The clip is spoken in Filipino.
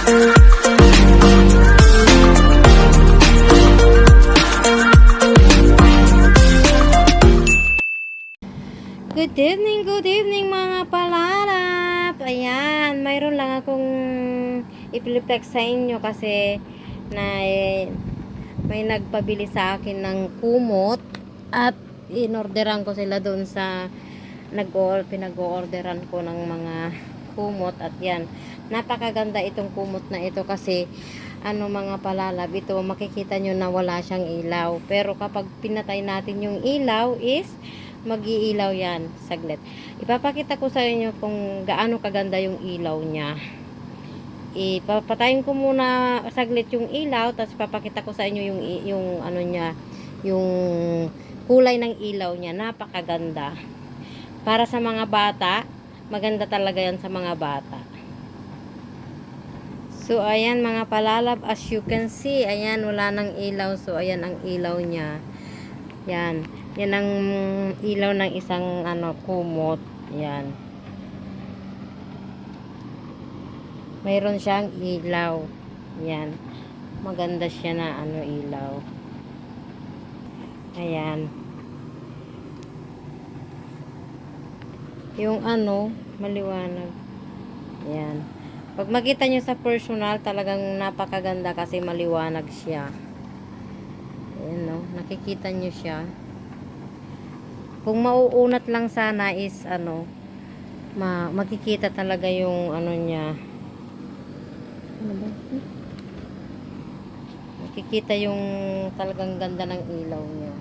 Good evening mga palalap. Ayan, mayroon lang akong ipiliplex sa inyo kasi na may nagpabili sa akin ng kumot at inorderan ko sila doon sa pinag-orderan ko ng mga kumot. At yan, napakaganda itong kumot na ito kasi mga palalab, ito makikita nyo na wala siyang ilaw, pero kapag pinatay natin yung ilaw is mag-iilaw yan. Saglit, ipapakita ko sa inyo kung gaano kaganda yung ilaw niya. Ipapatayin ko muna saglit yung ilaw, tapos ipapakita ko sa inyo yung ano niya, yung kulay ng ilaw niya. Napakaganda. Para sa mga bata, maganda talaga yan sa mga bata. So ayan mga palalab, as you can see, ayan wala nang ilaw. So ayan ang ilaw niya. Yan. Yan ang ilaw ng isang kumot. Yan. Mayroon siyang ilaw. Yan. Maganda siya na ilaw. Ayan. Yung maliwanag. Ayan. Pag makita nyo sa personal, talagang napakaganda kasi maliwanag siya. Ayan, no? Nakikita nyo siya. Kung mauunat lang sana is makikita talaga yung niya. Ano ba? Makikita yung talagang ganda ng ilaw niya.